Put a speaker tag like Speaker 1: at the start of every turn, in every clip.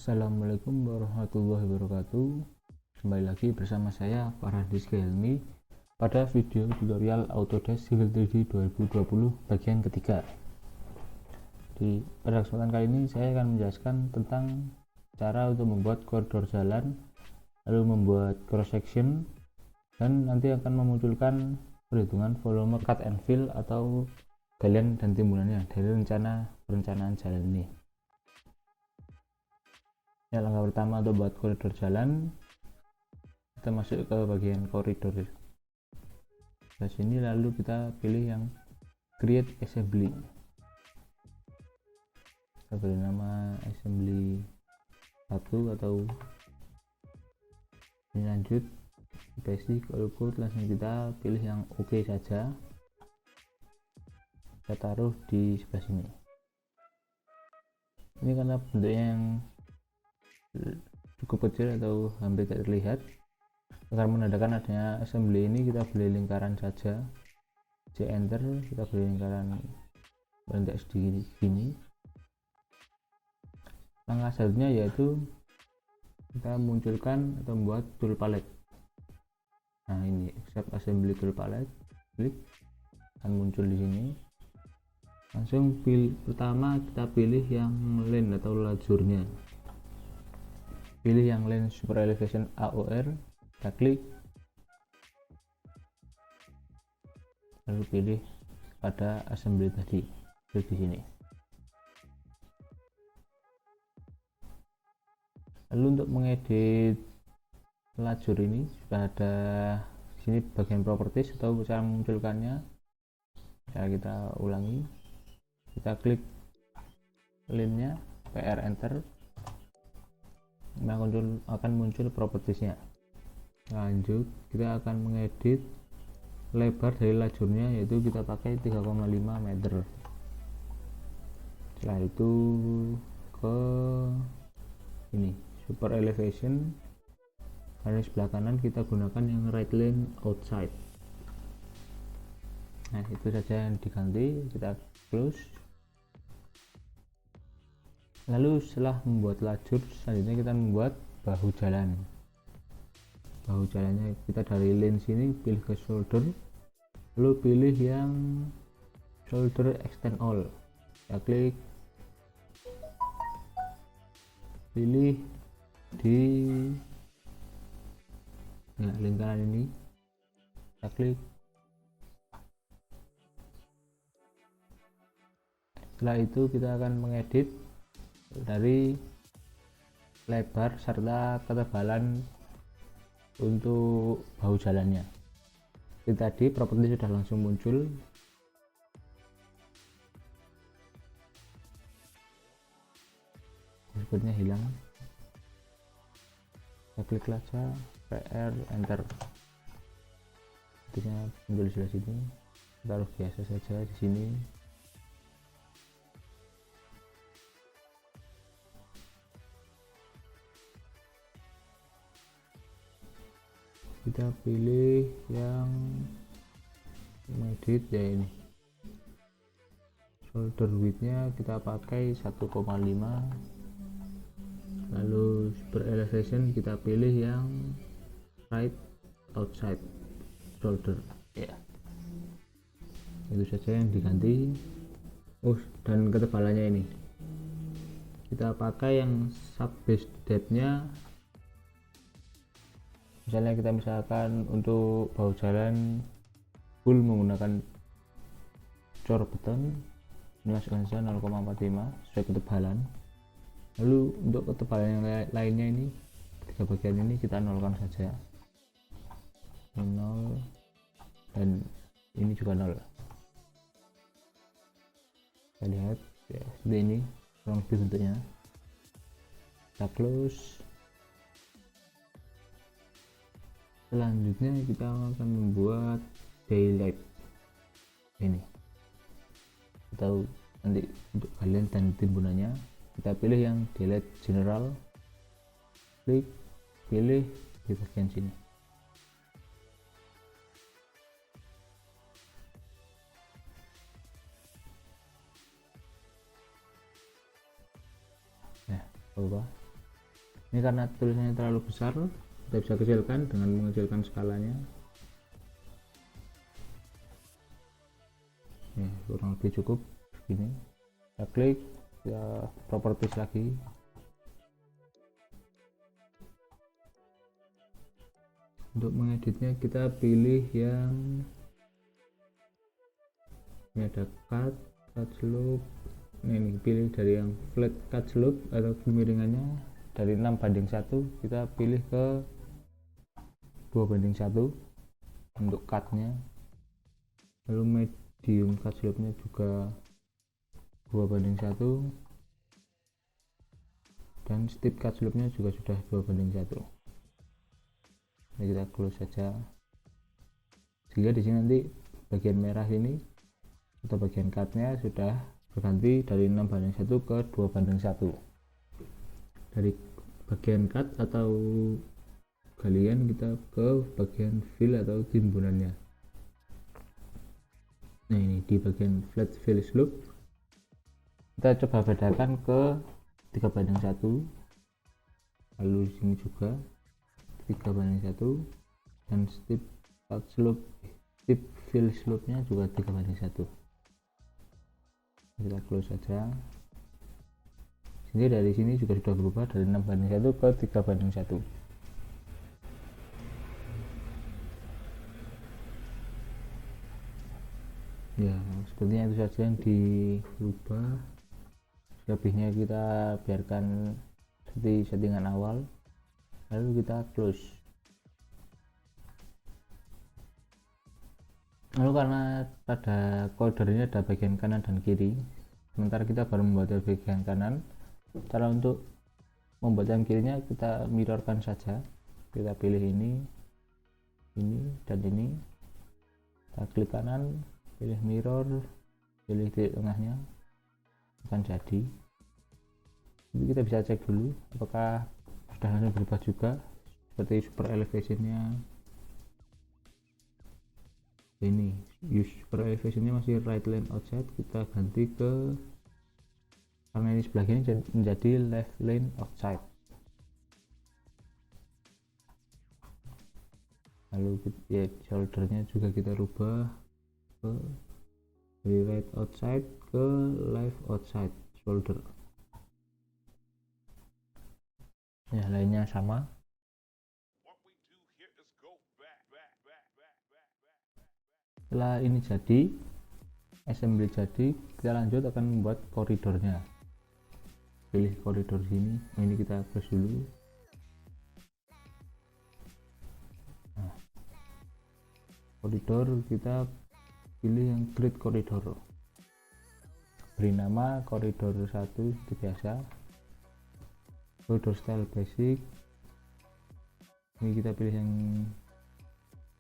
Speaker 1: Assalamualaikum warahmatullahi wabarakatuh. Kembali lagi bersama saya Farhadis Helmi pada video tutorial Autodesk Civil 3D 2020 bagian ketiga. Pada kesempatan kali ini saya akan menjelaskan tentang cara untuk membuat koridor jalan, lalu membuat cross section, dan nanti akan memunculkan perhitungan volume cut and fill atau galian dan timbulannya dari perencanaan jalan ini. Ya, langkah pertama untuk buat koridor jalan, kita masuk ke bagian koridor di sini, lalu kita pilih yang create assembly, kita beri nama assembly 1 atau ini lanjut basic all code, langsung kita pilih yang OK saja, kita taruh di sebelah sini. Ini karena bentuknya yang cukup kecil atau hampir tidak terlihat, agar menandakan adanya assembly ini kita beri lingkaran saja, C enter, kita beri lingkaran bentuk segini. Langkah selanjutnya yaitu kita munculkan atau membuat tool palette. Nah, ini accept assembly tool palette, klik, akan muncul di sini. Langsung pertama kita pilih yang lane atau lajurnya, pilih yang lane super elevation AOR, kita klik, lalu pilih pada assembly tadi, klik di sini. Lalu untuk mengedit lajur ini sudah ada di sini bagian properties atau cara memunculkannya. Cara kita ulangi, kita klik lane-nya, PR enter, akan muncul propertiesnya. Lanjut kita akan mengedit lebar dari lajurnya, yaitu kita pakai 3,5 meter. Setelah itu ke ini super elevation, karena sebelah kanan kita gunakan yang right lane outside. Nah, itu saja yang diganti, kita close. Lalu setelah membuat lajur, selanjutnya kita membuat bahu jalan. Bahu jalannya kita dari lane sini pilih ke shoulder, lalu pilih yang shoulder extend all, kita klik, pilih di lingkaran ini, kita klik. Setelah itu kita akan mengedit dari lebar serta ketebalan untuk bahu jalannya. Seperti tadi properti sudah langsung muncul. Berikutnya hilang, kita klik saja, PR enter, artinya muncul di sebelah sini. Taruh biasa saja di sini. Kita pilih yang edit ya, ini shoulder width-nya kita pakai 1,5, lalu super elevation kita pilih yang right outside shoulder ya. Itu saja yang diganti. Dan ketebalannya ini kita pakai yang sub base depth-nya, misalnya kita misalkan untuk bahu jalan full menggunakan cor beton, ini masukkan saja 0,45 sesuai ketebalan. Lalu untuk ketebalan yang lainnya ini, tiga bagian ini kita nolkan saja, 0 dan ini juga 0. Kita lihat ya, seperti ini kurang lebih bentuknya. Kita close. Selanjutnya kita akan membuat daylight ini, atau nanti untuk galian dan timbunannya kita pilih yang daylight general, klik, pilih di bagian sini. Nah, coba Ini karena tulisannya terlalu besar, kita bisa kecilkan dengan mengecilkan skalanya. Kurang lebih cukup segini. Kita klik, ya properties lagi. Untuk mengeditnya kita pilih yang ini, ada cut slope. Ini pilih dari yang flat cut slope atau kemiringannya dari 6:1, kita pilih ke 2:1 untuk cutnya. Lalu medium cut slope nya juga 2:1, dan steep cut slope nya juga sudah 2:1. Nah, kita close saja sehingga di sini nanti bagian merah ini atau bagian cutnya sudah berganti dari 6:1 ke 2:1. Dari bagian cut atau galian kita ke bagian fill atau timbunannya. Nah, ini di bagian flat fill slope kita coba bedakan ke 3:1, lalu di sini juga 3:1, dan steep cut slope, steep fill slope nya juga 3:1. Kita close saja sehingga dari sini juga sudah berubah dari 6:1 ke 3:1. Ya, sepertinya itu saja yang dirubah. Lebihnya kita biarkan seperti settingan awal, lalu kita close. Lalu karena pada koridor ini ada bagian kanan dan kiri, sementara kita baru membuat bagian kanan, cara untuk membuat yang kirinya kita mirrorkan saja. Kita pilih ini dan ini, kita klik kanan, pilih mirror, pilih di tengahnya, akan jadi. Jadi kita bisa cek dulu apakah sudah langsung berubah juga seperti super elevationnya. Ini use super elevationnya masih right line outside, kita ganti ke, karena ini sebelah kiri menjadi left line outside. Lalu ya shouldernya juga kita rubah ke dari right outside ke left outside shoulder. Ya, lainnya sama. Setelah ini jadi, assembly jadi, kita lanjut akan membuat koridornya. Pilih koridor sini, ini kita press dulu. Nah, koridor kita pilih yang grid koridor, beri nama koridor 1 seperti biasa. Koridor style basic, ini kita pilih yang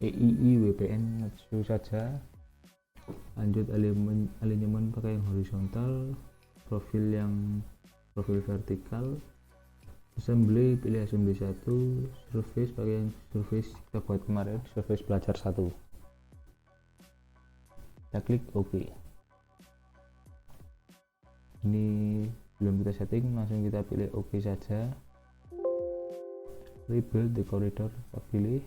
Speaker 1: EII WPN itu saja. Lanjut alignment pakai yang horizontal, profil vertikal, assembly pilih assembly 1, surface pakai yang surface kita buat kemarin, surface belajar 1. Kita klik OK. Ini belum kita setting, langsung kita pilih OK saja. Rebuild the corridor kita pilih.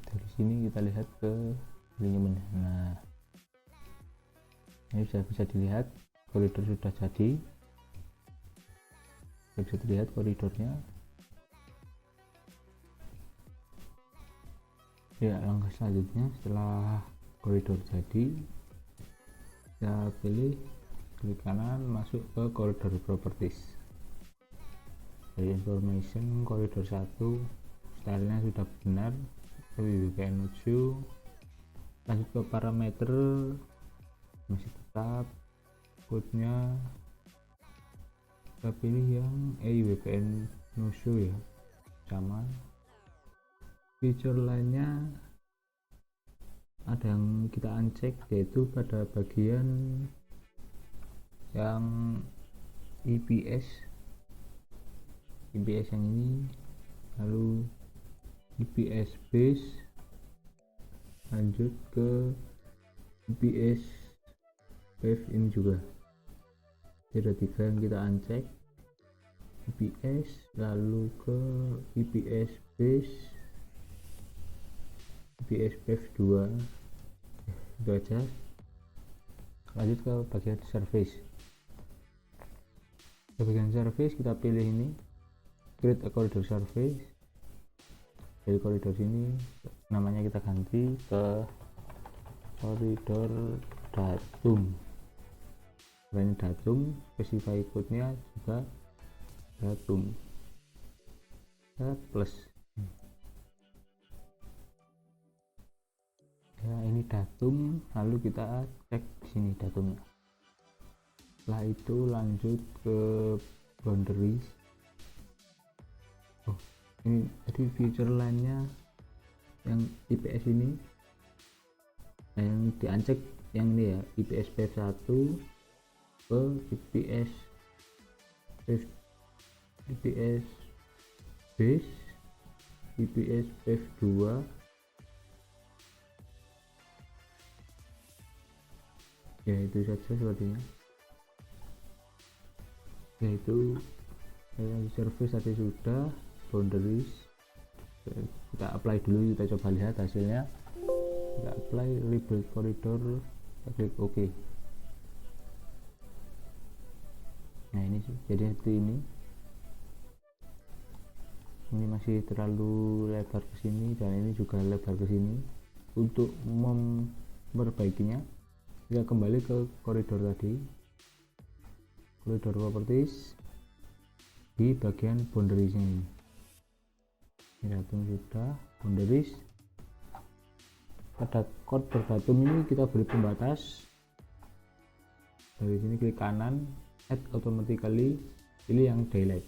Speaker 1: Dari sini kita lihat ke alignment. Nah, ini sudah bisa dilihat koridor sudah jadi. Bisa dilihat koridornya. Ya, langkah selanjutnya setelah koridor jadi, kita pilih klik kanan, masuk ke koridor properties. Dari information koridor 1 stylenya sudah benar, WPN lucu. Lanjut ke parameter, masih tetap code-nya kita pilih yang WPN no show ya, sama. Feature lainnya ada yang kita uncheck, yaitu pada bagian yang EPS yang ini, lalu EPS base, lanjut ke EPS wave ini juga. 0.3 kita uncheck IPS, lalu ke IPS base, IPS base 2, itu aja. Lanjut ke bagian surface. Di bagian surface kita pilih ini create a corridor surface. Dari koridor sini namanya kita ganti ke koridor datum. Selain datum, specify code-nya juga datum. Kita plus. Ya, ini datum, lalu kita cek di sini datumnya. Setelah itu lanjut ke boundaries. Oh, ini tadi feature line-nya yang IPS ini. Nah, yang di-uncheck yang ini ya, IPS base 1 ke IPS base, IPS base, IPS base 2, ya itu saja sepertinya. Yaitu surface tadi sudah, boundaries kita apply dulu, kita coba lihat hasilnya. Kita apply rebuild corridor, kita klik OK. Nah ini jadi seperti ini. Ini masih terlalu lebar ke sini dan ini juga lebar ke sini. Untuk memperbaikinya kita kembali ke koridor tadi, koridor properties, di bagian boundaries ini. Datum sudah, boundaries. Pada code berdatum ini kita beri pembatas. Dari sini klik kanan, add automatically, pilih yang daylight.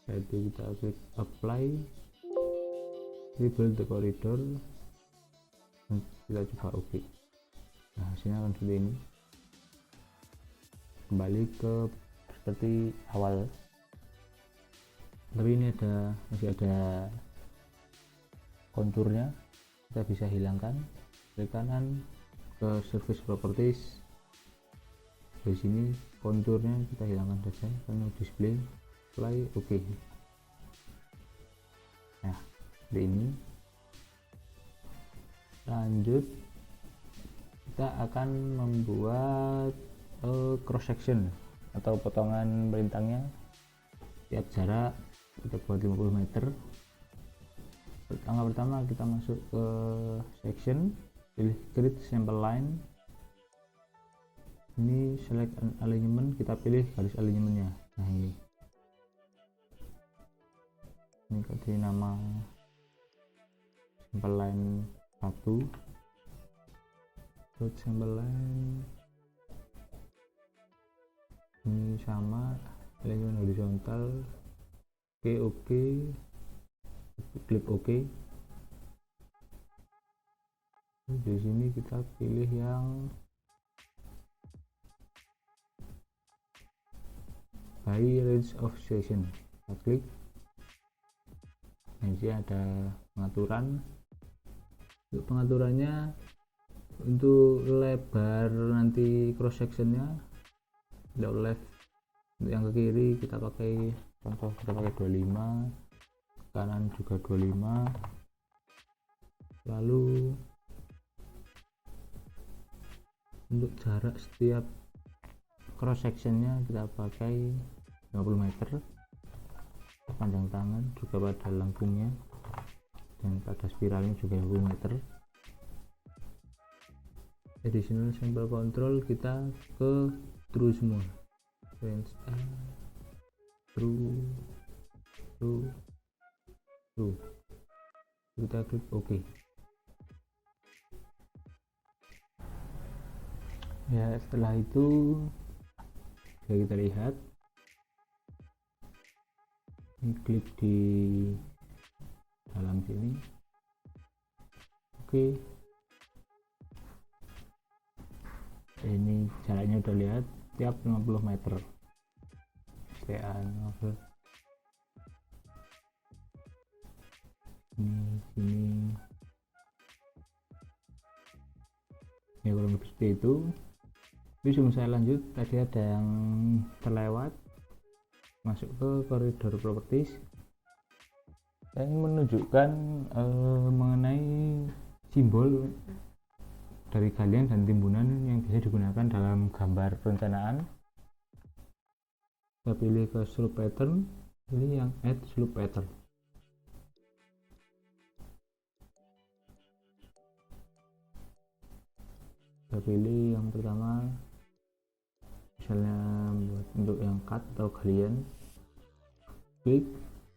Speaker 1: Jadi kita klik apply, rebuild the corridor, dan kita coba OK. Nah hasilnya akan seperti ini, kembali ke seperti awal, tapi ini masih ada konturnya. Kita bisa hilangkan, klik kanan ke surface properties, dari sini konturnya kita hilangkan saja karena display, apply OK. Nah seperti ini. Lanjut kita akan membuat cross section atau potongan melintangnya. Tiap jarak kita buat 50 meter. Langkah pertama kita masuk ke section, pilih create sample line. Ini select an alignment, kita pilih garis alignmentnya. Nah ini kasih nama sample line 1, root sample line ini sama, alignment horizontal. OK, klik OK. Di sini kita pilih yang high range of section, kita klik. Nah, ini ada pengaturan. Untuk pengaturannya, untuk lebar nanti cross sectionnya left, untuk yang ke kiri kita pakai, contoh kita pakai 25, kanan juga 25. Lalu untuk jarak setiap cross sectionnya kita pakai 50 meter. Panjang tangan juga pada lengkungnya dan pada spiralnya juga 50 meter. Additional sample control kita ke true semua, range true, kita klik OK. Ya setelah itu ya kita lihat, ini klik di dalam sini. Oke, ini jaraknya udah lihat, tiap 50 meter. Ini sini ya kurang lebih seperti itu. sebelum saya lanjut, tadi ada yang terlewat masuk ke koridor properties. Saya ingin menunjukkan mengenai simbol dari galian dan timbunan yang bisa digunakan dalam gambar perencanaan. Kita pilih ke slope pattern, ini yang add slope pattern. Kita pilih yang pertama, misalnya buat untuk yang cut atau galian, klik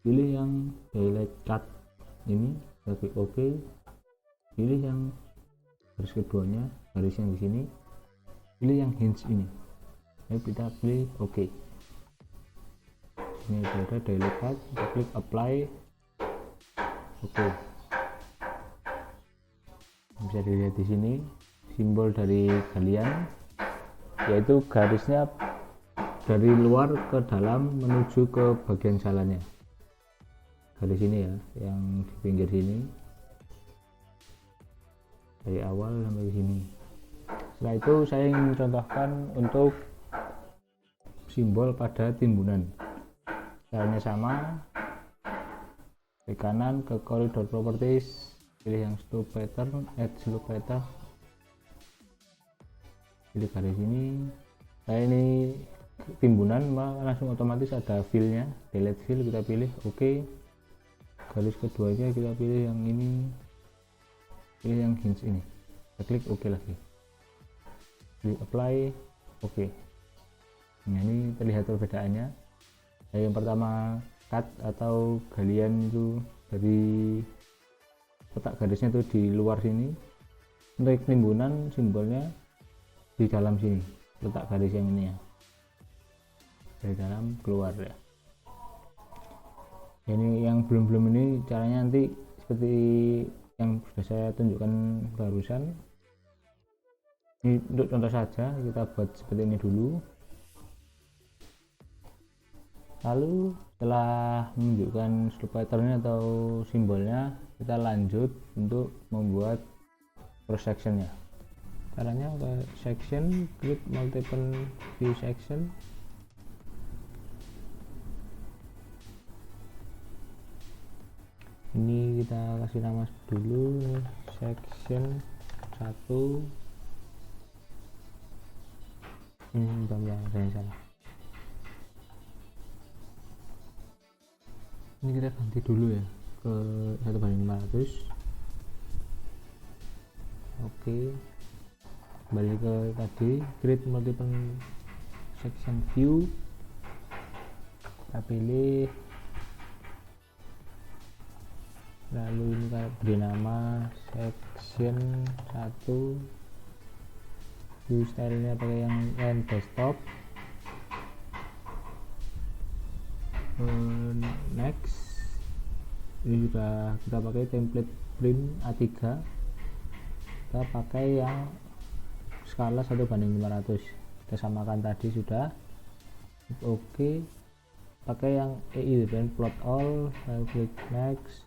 Speaker 1: pilih yang highlight cut ini, kita klik OK, pilih yang garis keduanya, garis yang di sini, pilih yang hinge ini, lalu kita pilih OK. Ini sudah ada highlight cut, kita klik apply, OK. Bisa dilihat di sini simbol dari galian, yaitu garisnya dari luar ke dalam menuju ke bagian jalannya. Garis ini ya, yang di pinggir sini dari awal sampai sini. Setelah itu saya ingin mencontohkan untuk simbol pada timbunan. Caranya sama, ke kanan ke koridor properties, pilih yang slope pattern, add slope pattern, pilih garis ini. Saya ini timbunan langsung otomatis ada fill-nya, delete fill, kita pilih OK. Garis keduanya kita pilih yang ini, pilih yang hinge ini, kita klik OK lagi, pilih apply, OK. Nah, ini terlihat perbedaannya. Yang pertama cut atau galian itu dari letak garisnya itu di luar sini. Untuk timbunan simbolnya di dalam sini, letak garis yang ini ya, dari dalam keluar ya. Ini yang belum ini caranya nanti seperti yang sudah saya tunjukkan barusan. Ini untuk contoh saja, kita buat seperti ini dulu. Lalu setelah menunjukkan slope pattern atau simbolnya, kita lanjut untuk membuat cross sectionnya. Caranya ke section, klik multiple view section, ini kita kasih nama dulu section 1. Ini yang saya salah, ini kita ganti dulu ya ke 1/500. Oke, kembali ke tadi, create multiple section view, kita pilih, lalu ini kita beri nama section 1, view stylenya pakai yang line desktop. Next, ini sudah kita pakai template print A3, kita pakai yang skala 1/500, kita samakan tadi sudah. Oke, pakai yang EI dan plot all, lalu klik next,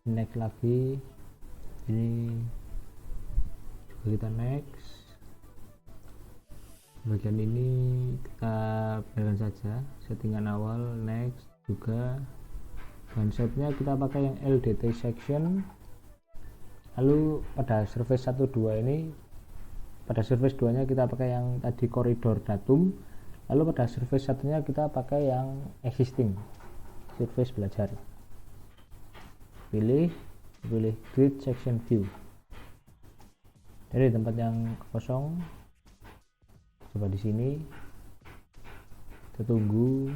Speaker 1: next lagi, ini juga kita next. Bagian ini kita biarkan saja, settingan awal next juga. Konsepnya kita pakai yang LDT section. Lalu pada surface 1-2 ini, pada surface 2 nya kita pakai yang tadi koridor datum. Lalu pada surface 1 nya kita pakai yang existing surface belajar. Pilih grid section view dari tempat yang kosong. Coba di sini, kita tunggu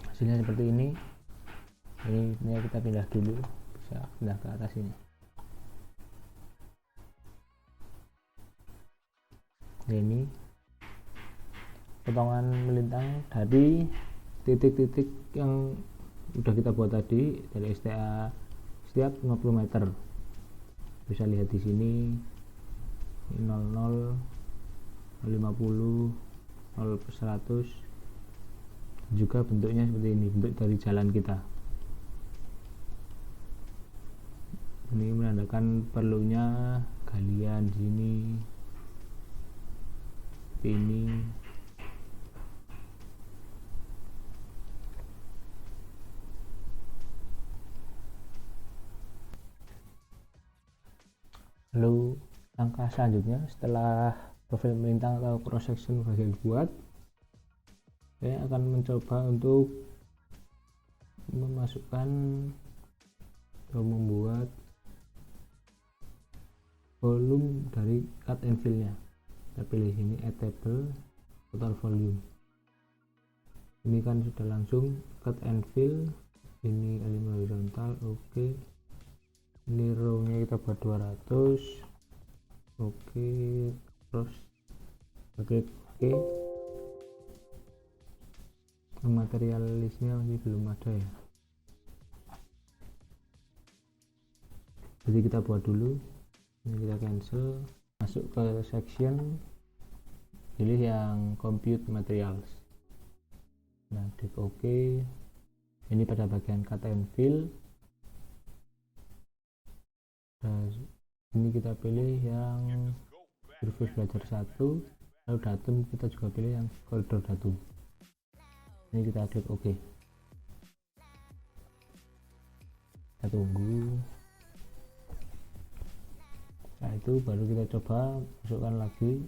Speaker 1: hasilnya seperti ini. Ini kita pindah dulu, bisa pindah ke atas ini. Ini potongan melintang dari titik-titik yang udah kita buat tadi dari STA setiap 50 meter. Bisa lihat di sini 00, 50, 0/100, juga bentuknya seperti ini, bentuk dari jalan kita. Ini menandakan perlunya galian di sini, ini lalu langkah selanjutnya setelah profil melintang atau cross section sudah dibuat, saya akan mencoba untuk memasukkan atau membuat volume dari cut and fill nya. Kita pilih ini add table total volume, ini kan sudah langsung cut and fill, ini element horizontal, oke. Ini row nya kita buat 200, oke. Terus klik oke. Material listnya masih belum ada ya, jadi kita buat dulu. Ini kita cancel, masuk ke section, pilih yang compute materials, nah klik OK. Ini pada bagian cut and fill, nah, ini kita pilih yang surface belajar 1, lalu datum kita juga pilih yang folder datum. Ini kita klik OK, kita tunggu. Nah itu baru kita coba masukkan lagi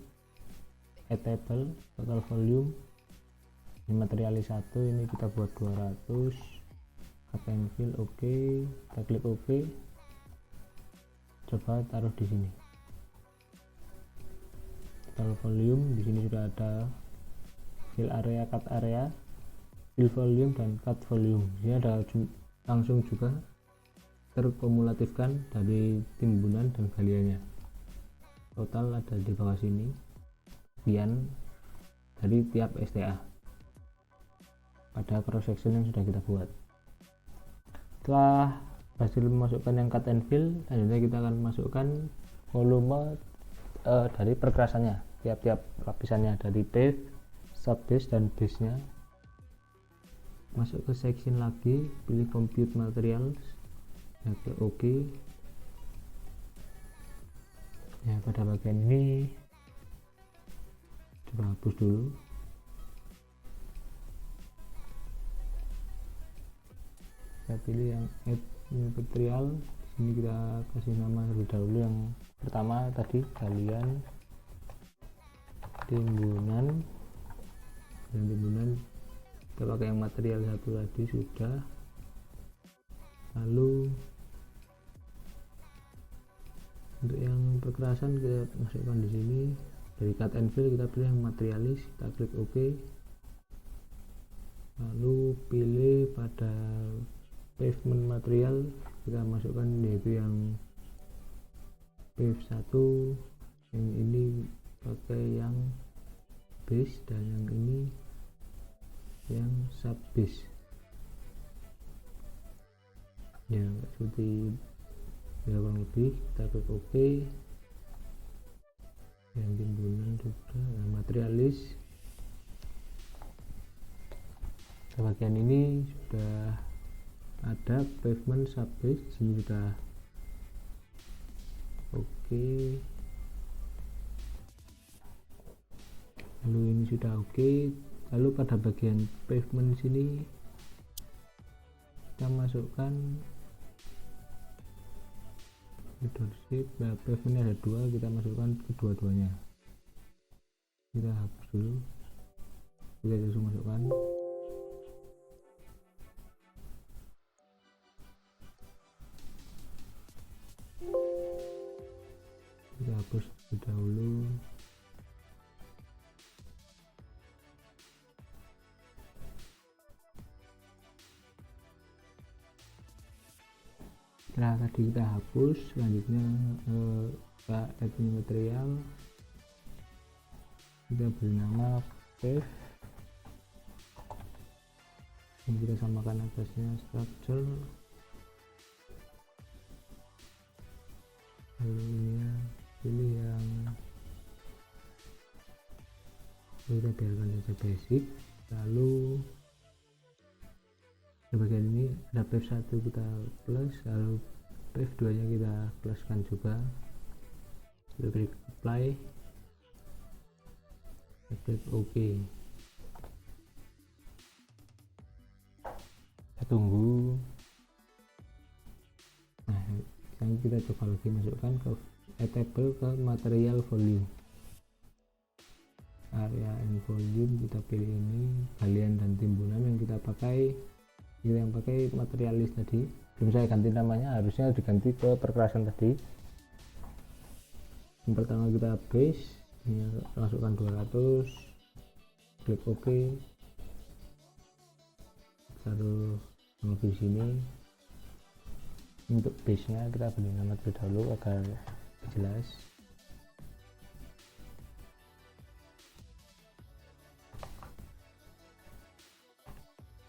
Speaker 1: add table total volume, ini materialis 1, ini kita buat 200, cut and fill, oke. Kita klik OK, coba taruh di sini total volume. Di sini sudah ada fill area, cut area, fill volume, dan cut volume. Ini ada langsung juga terkumulatifkan dari timbunan dan galiannya. Total ada di bawah sini, sekian dari tiap STA pada cross section yang sudah kita buat. Setelah berhasil memasukkan yang cut and fill, selanjutnya kita akan masukkan volume dari perkerasannya, tiap-tiap lapisannya, dari pave, sub base, dan base nya. Masuk ke section lagi, pilih compute materials, nah, klik OK. Ya, pada bagian ini coba hapus dulu. Kita pilih yang add material, sini kita kasih nama terlebih dahulu. Yang pertama tadi galian, timbunan, dan timbunan kita pakai yang material 1 tadi sudah. Lalu untuk yang perkerasan kita masukkan di sini, dari cut and fill kita pilih yang materialis, kita klik OK. Lalu pilih pada pavement material, kita masukkan yaitu yang pave 1, yang ini pakai yang base, dan yang ini yang sub base. Ya seperti ya kurang lebih. Kita klik OK. Yang timbunan sudah, nah, materialis bagian ini sudah ada pavement sub base, sini sudah oke. Lalu ini sudah oke. Lalu pada bagian pavement sini kita masukkan leadership. Nah, pavementnya ada 2, kita masukkan kedua-duanya. Kita hapus dulu, kita langsung masukkan. Kita hapus terlebih dahulu. Setelah tadi kita hapus, selanjutnya kita add new material, kita beri nama pave, ini kita samakan atasnya structure. Lalu ini pilih yang kita biarkan saja basic. Lalu di bagian ini ada pave 1 kita plus, lalu pave 2 nya kita pluskan juga. klik apply, klik OK. Kita tunggu. Nah, sekarang kita coba lagi masukkan ke table ke material volume, area and volume. Kita pilih ini galian dan timbunan yang kita pakai, yang pakai materialis tadi. Belum saya ganti namanya, harusnya diganti ke perkerasan tadi. Yang pertama kita base, ini masukkan 200, klik OK, taruh di sini. Untuk base nya kita beri nama terlebih dahulu agar jelas.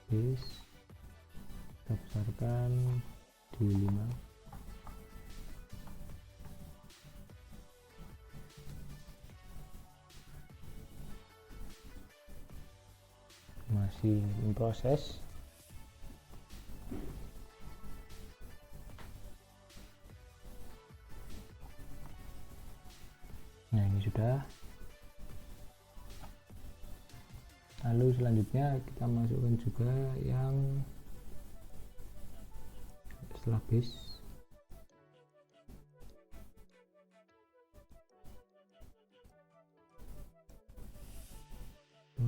Speaker 1: Base kita besarkan di 5. Masih memproses. Nah, ini sudah. Lalu selanjutnya kita masukkan juga yang setelah base.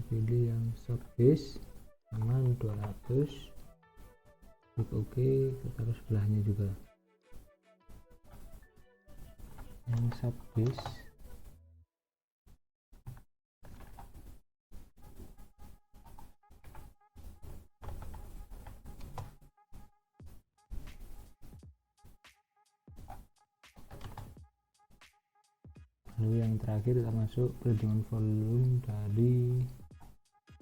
Speaker 1: Pilih yang sub base aman 200, klik OK, kita taruh sebelahnya juga yang sub base. Lalu yang terakhir kita masuk perhitungan volume dari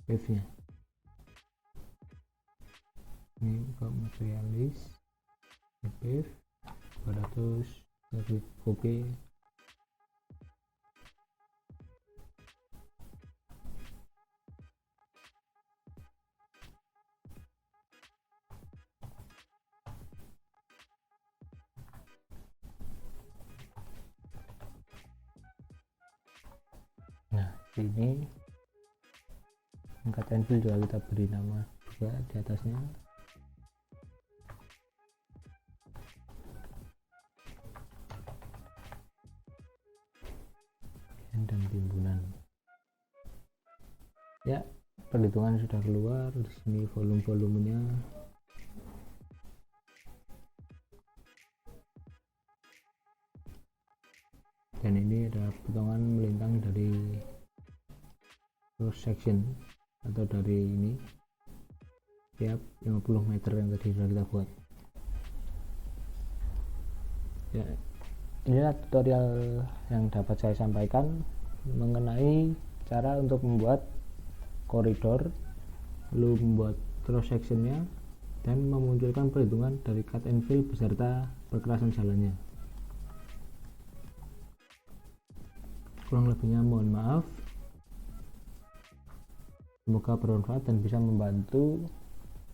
Speaker 1: wave nya. Ini ke materialis, wave 200, klik OK. Nah, ini angkat and fill juga kita beri nama juga di atasnya. Dan timbunan. Ya, perhitungan sudah keluar. Di sini volumenya. Dan ini ada potongan melintang dari cross section atau dari ini tiap 50 meter yang tadi sudah kita buat. Ya, inilah tutorial yang dapat saya sampaikan mengenai cara untuk membuat koridor, lalu membuat cross sectionnya, dan memunculkan perhitungan dari cut and fill beserta perkerasan jalannya. Kurang lebihnya mohon maaf. Semoga bermanfaat dan bisa membantu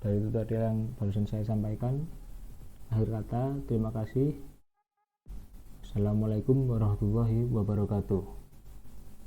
Speaker 1: dari tutorial yang barusan saya sampaikan. Akhir kata, terima kasih. Assalamualaikum warahmatullahi wabarakatuh.